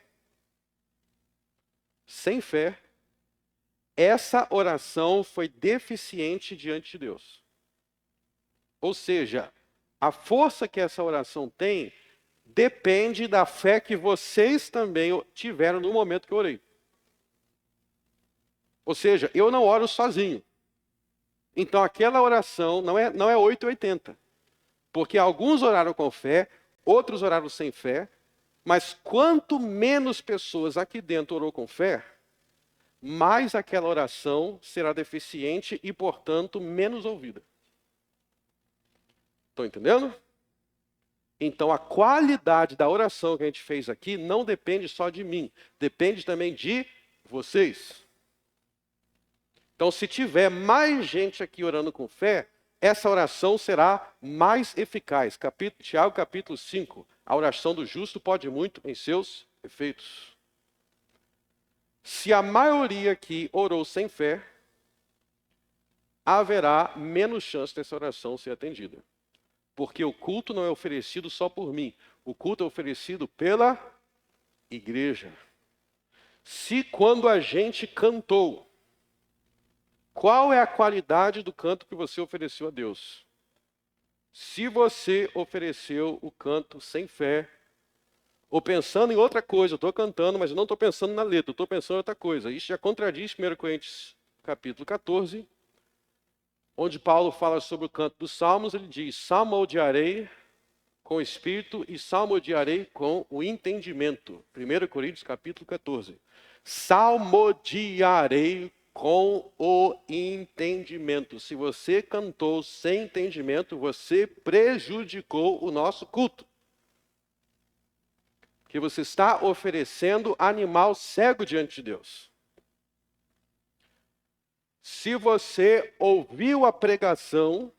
essa oração foi deficiente diante de Deus. Ou seja, a força que essa oração tem depende da fé que vocês também tiveram no momento que eu orei. Ou seja, eu não oro sozinho. Então aquela oração não é 880. Porque alguns oraram com fé, outros oraram sem fé, mas quanto menos pessoas aqui dentro orou com fé, mais aquela oração será deficiente e, portanto, menos ouvida. Estão entendendo? Então, a qualidade da oração que a gente fez aqui não depende só de mim, depende também de vocês. Então, se tiver mais gente aqui orando com fé, essa oração será mais eficaz. Tiago capítulo 5, a oração do justo pode muito em seus efeitos. Se a maioria aqui orou sem fé, haverá menos chance dessa oração ser atendida. Porque o culto não é oferecido só por mim. O culto é oferecido pela igreja. Se quando a gente cantou, qual é a qualidade do canto que você ofereceu a Deus? Se você ofereceu o canto sem fé, ou pensando em outra coisa, eu estou cantando, mas eu não estou pensando na letra, eu estou pensando em outra coisa. Isso já contradiz 1 Coríntios capítulo 14, onde Paulo fala sobre o canto dos salmos. Ele diz, salmodiarei com o espírito e salmodiarei com o entendimento. 1 Coríntios capítulo 14. Salmodiarei com o entendimento. Se você cantou sem entendimento, você prejudicou o nosso culto. Que você está oferecendo animal cego diante de Deus. Se você ouviu a pregação,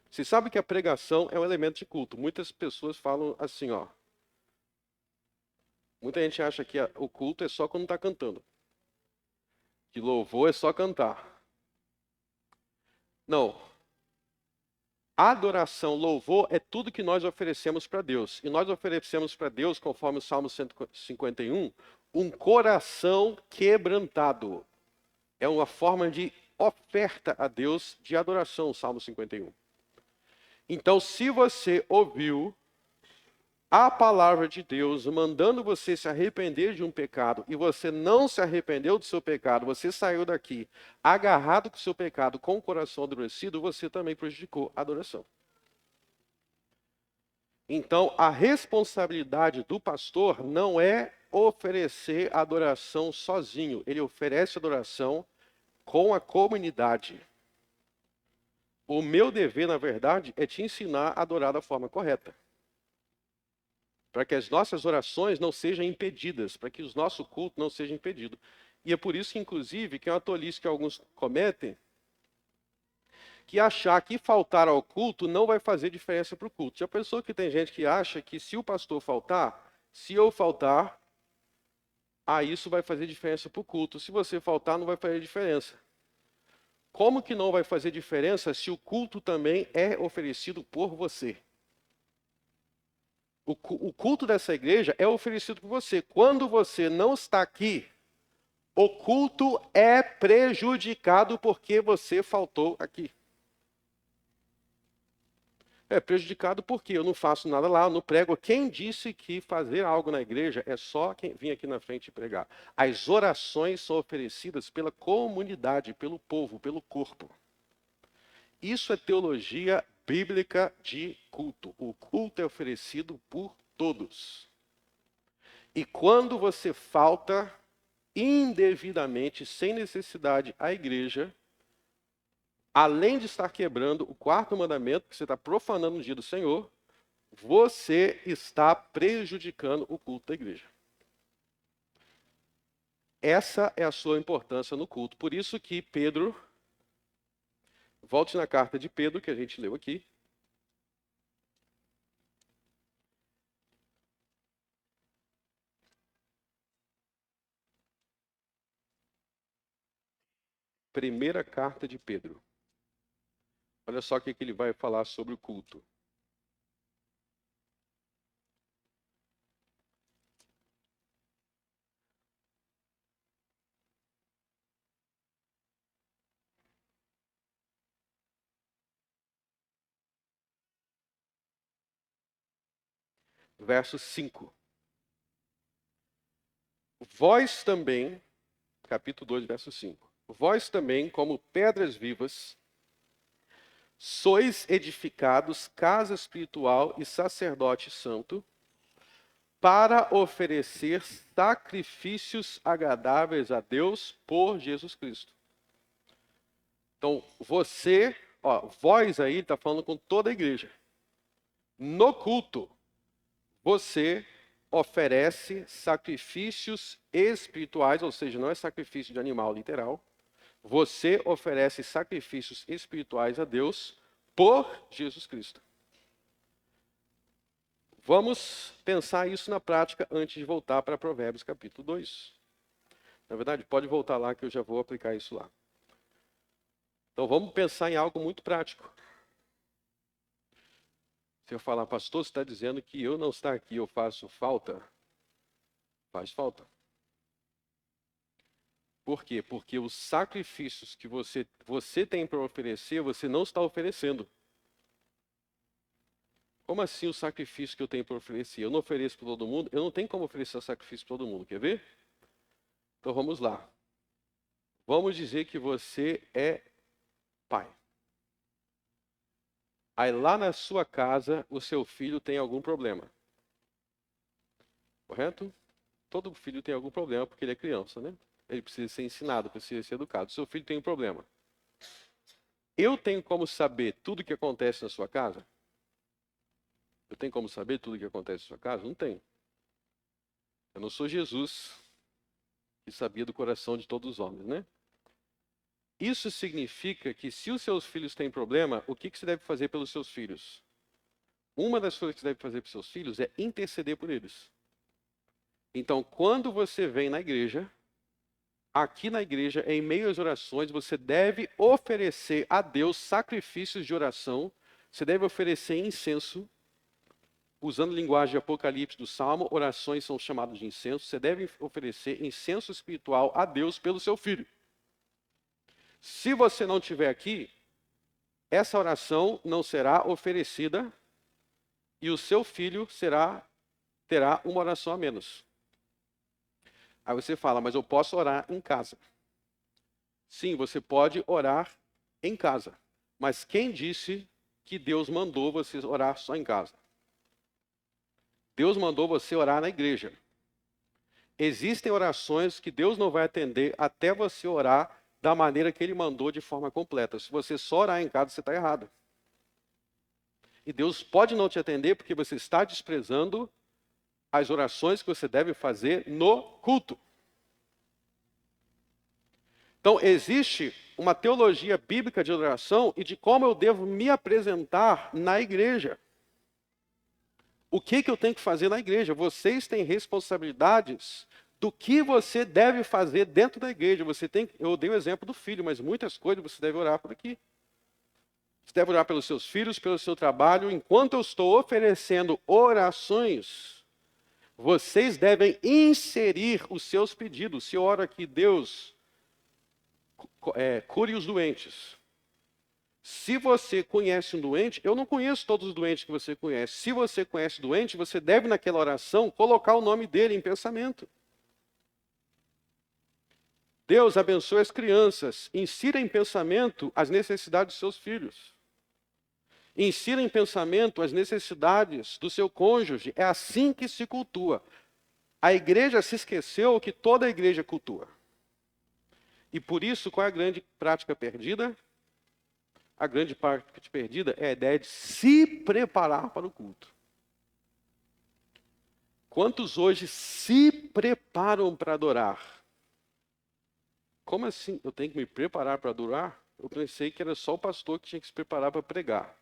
você sabe que a pregação é um elemento de culto. Muitas pessoas falam assim, muita gente acha que o culto é só quando está cantando. Que louvor é só cantar. Não. Adoração, louvor é tudo que nós oferecemos para Deus. E nós oferecemos para Deus, conforme o Salmo 151, um coração quebrantado. É uma forma de oferta a Deus de adoração, Salmo 51. Então, se você ouviu a palavra de Deus mandando você se arrepender de um pecado e você não se arrependeu do seu pecado, você saiu daqui agarrado com o seu pecado, com o coração endurecido, você também prejudicou a adoração. Então, a responsabilidade do pastor não é oferecer adoração sozinho, ele oferece adoração com a comunidade. O meu dever, na verdade, é te ensinar a adorar da forma correta. para que as nossas orações não sejam impedidas, para que o nosso culto não seja impedido. E é por isso que, inclusive, que é uma tolice que alguns cometem, que achar que faltar ao culto não vai fazer diferença para o culto. Já pensou que tem gente que acha que se o pastor faltar, se eu faltar, isso vai fazer diferença para o culto. Se você faltar, não vai fazer diferença. Como que não vai fazer diferença se o culto também é oferecido por você? O culto dessa igreja é oferecido por você. Quando você não está aqui, o culto é prejudicado porque você faltou aqui. É prejudicado porque eu não faço nada lá, eu não prego. Quem disse que fazer algo na igreja é só quem vir aqui na frente e pregar? As orações são oferecidas pela comunidade, pelo povo, pelo corpo. Isso é teologia bíblica de culto. O culto é oferecido por todos. E quando você falta indevidamente, sem necessidade, à igreja, além de estar quebrando o quarto mandamento, que você está profanando o dia do Senhor, você está prejudicando o culto da igreja. Essa é a sua importância no culto. Por isso que Pedro, volte na carta de Pedro, que a gente leu aqui. Primeira carta de Pedro. Olha só o que ele vai falar sobre o culto. Verso 5. Vós também, capítulo 2, verso 5. Vós também, como pedras vivas, sois edificados casa espiritual e sacerdote santo, para oferecer sacrifícios agradáveis a Deus por Jesus Cristo. Então, você, vós aí, está falando com toda a igreja. No culto, você oferece sacrifícios espirituais, ou seja, não é sacrifício de animal literal. Você oferece sacrifícios espirituais a Deus por Jesus Cristo. Vamos pensar isso na prática antes de voltar para Provérbios capítulo 2. Na verdade, pode voltar lá que eu já vou aplicar isso lá. Então vamos pensar em algo muito prático. Se eu falar, pastor, você está dizendo que eu não estar aqui, eu faço falta? Faz falta. Por quê? Porque os sacrifícios que você tem para oferecer, você não está oferecendo. Como assim o sacrifício que eu tenho para oferecer? Eu não ofereço para todo mundo? Eu não tenho como oferecer sacrifício para todo mundo, quer ver? Então vamos lá. Vamos dizer que você é pai. Aí lá na sua casa, o seu filho tem algum problema. Correto? Todo filho tem algum problema porque ele é criança, né? Ele precisa ser ensinado, precisa ser educado. Seu filho tem um problema. Eu tenho como saber tudo o que acontece na sua casa? Eu tenho como saber tudo o que acontece na sua casa? Não tenho. Eu não sou Jesus, que sabia do coração de todos os homens, né? Isso significa que se os seus filhos têm problema, o que você deve fazer pelos seus filhos? Uma das coisas que você deve fazer para os seus filhos é interceder por eles. Então, quando você vem na igreja, aqui na igreja, em meio às orações, você deve oferecer a Deus sacrifícios de oração, você deve oferecer incenso, usando linguagem de Apocalipse do Salmo, orações são chamadas de incenso, você deve oferecer incenso espiritual a Deus pelo seu filho. Se você não estiver aqui, essa oração não será oferecida e o seu filho terá uma oração a menos. Aí você fala, mas eu posso orar em casa. Sim, você pode orar em casa. Mas quem disse que Deus mandou você orar só em casa? Deus mandou você orar na igreja. Existem orações que Deus não vai atender até você orar da maneira que Ele mandou de forma completa. Se você só orar em casa, você está errado. E Deus pode não te atender porque você está desprezando as orações que você deve fazer no culto. Então, existe uma teologia bíblica de oração e de como eu devo me apresentar na igreja. O que eu tenho que fazer na igreja? Vocês têm responsabilidades do que você deve fazer dentro da igreja. Eu dei o exemplo do filho, mas muitas coisas você deve orar por aqui. Você deve orar pelos seus filhos, pelo seu trabalho. Enquanto eu estou oferecendo orações, vocês devem inserir os seus pedidos. Se eu oro aqui, Deus, cure os doentes. Se você conhece um doente, eu não conheço todos os doentes que você conhece. Se você conhece doente, você deve naquela oração colocar o nome dele em pensamento. Deus abençoe as crianças. Insira em pensamento as necessidades dos seus filhos. Insira em pensamento as necessidades do seu cônjuge. É assim que se cultua. A igreja se esqueceu que toda a igreja cultua. E por isso, qual é a grande prática perdida? A grande prática perdida é a ideia de se preparar para o culto. Quantos hoje se preparam para adorar? Como assim? Eu tenho que me preparar para adorar? Eu pensei que era só o pastor que tinha que se preparar para pregar.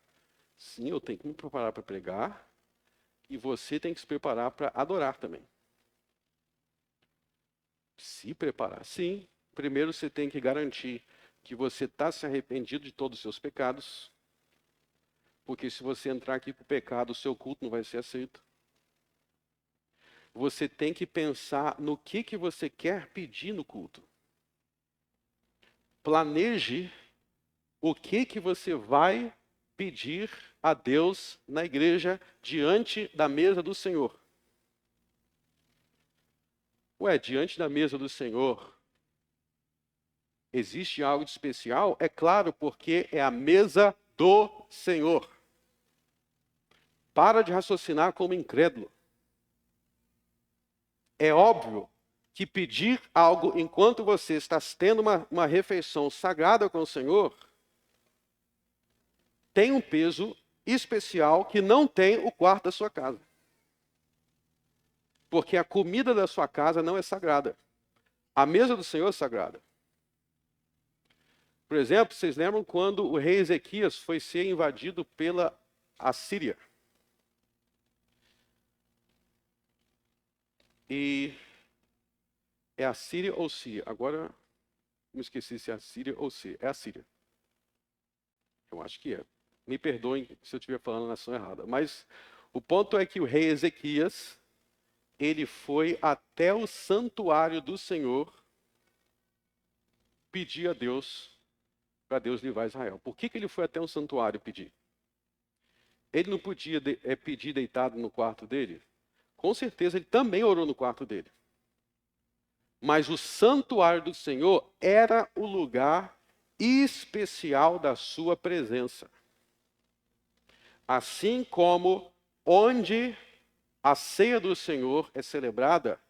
Sim, eu tenho que me preparar para pregar. E você tem que se preparar para adorar também. Se preparar, sim. Primeiro você tem que garantir que você está se arrependido de todos os seus pecados. Porque se você entrar aqui com o pecado, o seu culto não vai ser aceito. Você tem que pensar no que você quer pedir no culto. Planeje o que você vai pedir a Deus na igreja diante da mesa do Senhor. Diante da mesa do Senhor, existe algo de especial? É claro, porque é a mesa do Senhor. Para de raciocinar como incrédulo. É óbvio que pedir algo enquanto você está tendo uma refeição sagrada com o Senhor tem um peso especial que não tem o quarto da sua casa. Porque a comida da sua casa não é sagrada. A mesa do Senhor é sagrada. Por exemplo, vocês lembram quando o rei Ezequias foi ser invadido pela Assíria? E é Assíria ou Síria? Agora, me esqueci se é Assíria ou Síria. É Assíria. Eu acho que é. Me perdoem se eu estiver falando a nação errada. Mas o ponto é que o rei Ezequias, ele foi até o santuário do Senhor pedir a Deus, para Deus livrar Israel. Por que ele foi até o santuário pedir? Ele não podia pedir deitado no quarto dele? Com certeza ele também orou no quarto dele. Mas o santuário do Senhor era o lugar especial da sua presença. Assim como onde a ceia do Senhor é celebrada,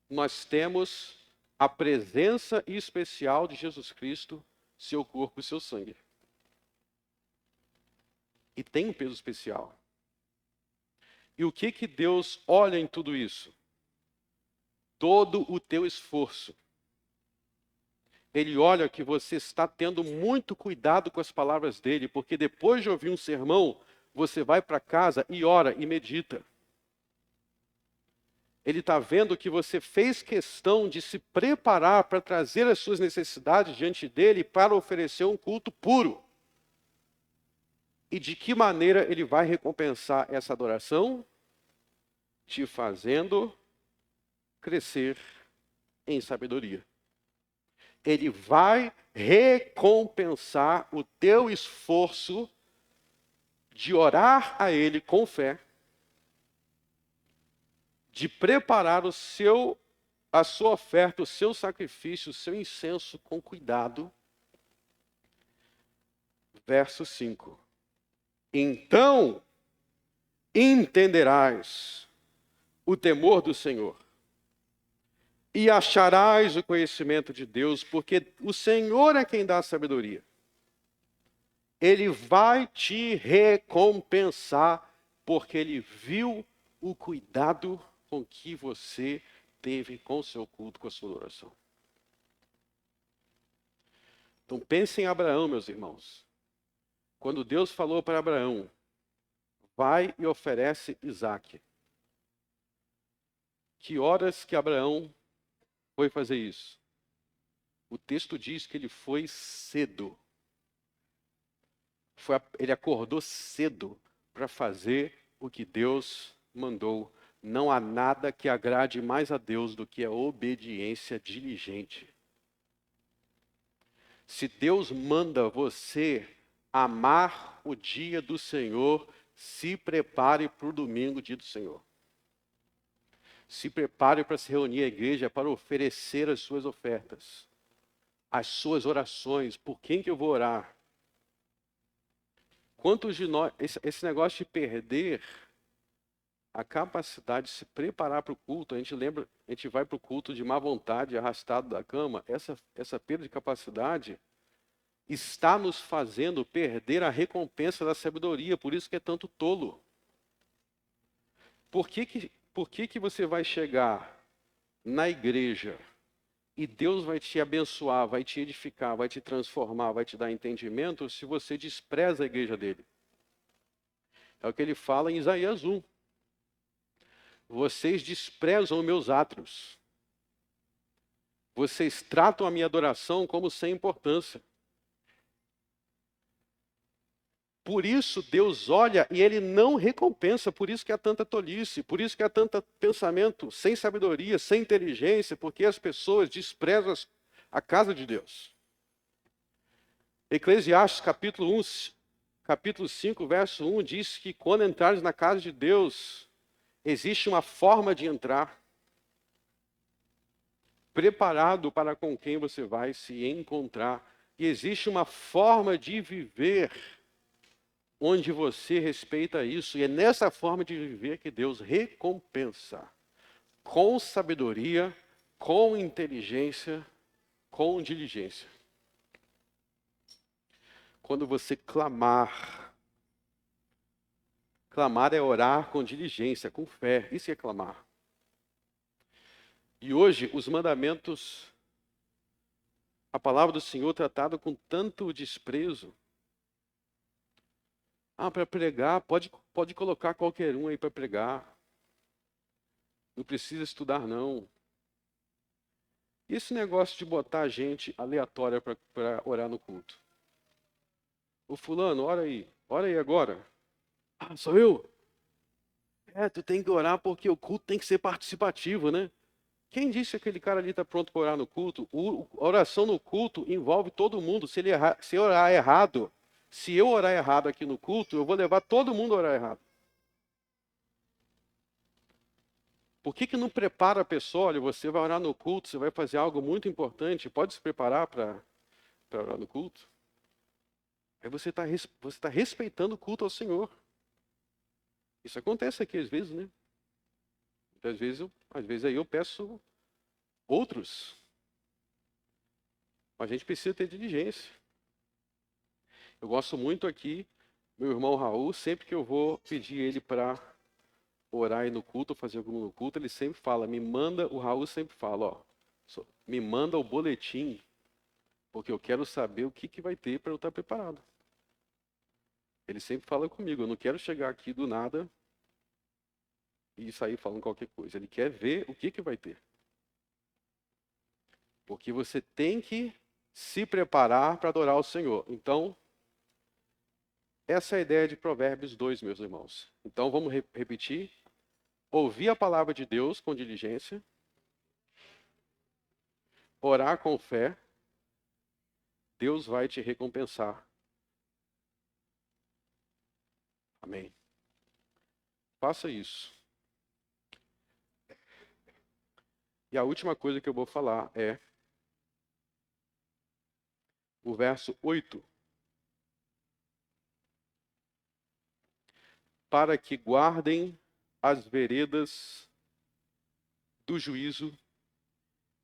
nós temos a presença especial de Jesus Cristo, seu corpo e seu sangue. E tem um peso especial. E o que Deus olha em tudo isso? Todo o teu esforço. Ele olha que você está tendo muito cuidado com as palavras dele, porque depois de ouvir um sermão, você vai para casa e ora e medita. Ele está vendo que você fez questão de se preparar para trazer as suas necessidades diante dele para oferecer um culto puro. E de que maneira ele vai recompensar essa adoração? Te fazendo crescer em sabedoria. Ele vai recompensar o teu esforço de orar a ele com fé, de preparar a sua oferta, o seu sacrifício, o seu incenso com cuidado. Verso 5. Então entenderás o temor do Senhor e acharás o conhecimento de Deus, porque o Senhor é quem dá a sabedoria. Ele vai te recompensar, porque ele viu o cuidado com que você teve com o seu culto, com a sua oração. Então pense em Abraão, meus irmãos. Quando Deus falou para Abraão, vai e oferece Isaque. Que horas que Abraão foi fazer isso? O texto diz que ele foi cedo. Ele acordou cedo para fazer o que Deus mandou. Não há nada que agrade mais a Deus do que a obediência diligente. Se Deus manda você amar o dia do Senhor, se prepare para o domingo, dia do Senhor. Se prepare para se reunir à igreja para oferecer as suas ofertas, as suas orações. Por quem que eu vou orar? Quantos de nós, esse negócio de perder a capacidade de se preparar para o culto, a gente vai para o culto de má vontade, arrastado da cama, essa perda de capacidade está nos fazendo perder a recompensa da sabedoria, por isso que é tanto tolo. Por que você vai chegar na igreja e Deus vai te abençoar, vai te edificar, vai te transformar, vai te dar entendimento, se você despreza a igreja dele? É o que ele fala em Isaías 1. Vocês desprezam meus átrios. Vocês tratam a minha adoração como sem importância. Por isso Deus olha e Ele não recompensa, por isso que há tanta tolice, por isso que há tanto pensamento sem sabedoria, sem inteligência, porque as pessoas desprezam a casa de Deus. Eclesiastes capítulo 5, verso 1, diz que quando entrares na casa de Deus, existe uma forma de entrar, preparado para com quem você vai se encontrar, e existe uma forma de viver onde você respeita isso, e é nessa forma de viver que Deus recompensa, com sabedoria, com inteligência, com diligência. Quando você clamar é orar com diligência, com fé, isso é clamar. E hoje, os mandamentos, a palavra do Senhor tratada com tanto desprezo. Para pregar, pode colocar qualquer um aí para pregar. Não precisa estudar, não. E esse negócio de botar gente aleatória para orar no culto? O fulano, ora aí agora. Sou eu? Tu tem que orar porque o culto tem que ser participativo, né? Quem disse que aquele cara ali está pronto para orar no culto? A oração no culto envolve todo mundo. Se eu orar errado, se eu orar errado aqui no culto, eu vou levar todo mundo a orar errado. Por que não prepara a pessoa? Olha, você vai orar no culto, você vai fazer algo muito importante, pode se preparar para orar no culto? Aí você tá respeitando o culto ao Senhor. Isso acontece aqui às vezes, né? Às vezes aí eu peço outros. Mas a gente precisa ter diligência. Eu gosto muito aqui, meu irmão Raul, sempre que eu vou pedir ele para orar aí no culto, fazer algum no culto, ele sempre fala, o Raul sempre fala, me manda o boletim, porque eu quero saber o que vai ter para eu estar preparado. Ele sempre fala comigo, eu não quero chegar aqui do nada e sair falando qualquer coisa. Ele quer ver o que vai ter. Porque você tem que se preparar para adorar o Senhor. Então, essa é a ideia de Provérbios 2, meus irmãos. Então, vamos repetir. Ouvir a palavra de Deus com diligência. Orar com fé. Deus vai te recompensar. Amém. Faça isso. E a última coisa que eu vou falar é o verso 8. Para que guardem as veredas do juízo,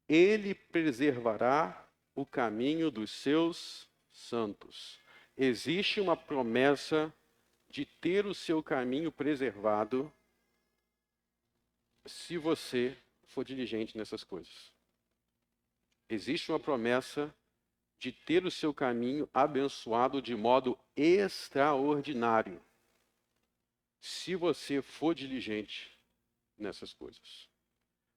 ele preservará o caminho dos seus santos. Existe uma promessa de ter o seu caminho preservado se você for diligente nessas coisas. Existe uma promessa de ter o seu caminho abençoado de modo extraordinário, se você for diligente nessas coisas.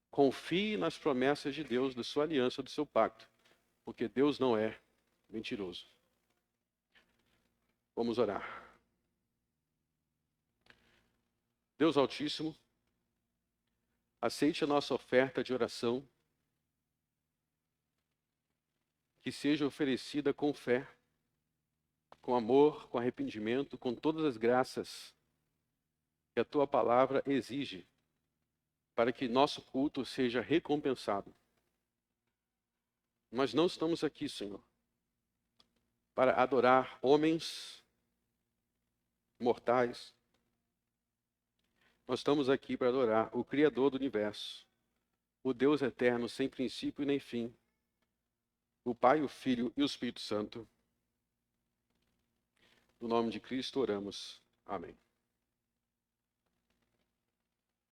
Confie nas promessas de Deus, da sua aliança, do seu pacto, porque Deus não é mentiroso. Vamos orar. Deus Altíssimo, aceite a nossa oferta de oração, que seja oferecida com fé, com amor, com arrependimento, com todas as graças que a Tua palavra exige, para que nosso culto seja recompensado. Nós não estamos aqui, Senhor, para adorar homens mortais. Nós estamos aqui para adorar o Criador do universo, o Deus eterno, sem princípio nem fim, o Pai, o Filho e o Espírito Santo. No nome de Cristo oramos. Amém.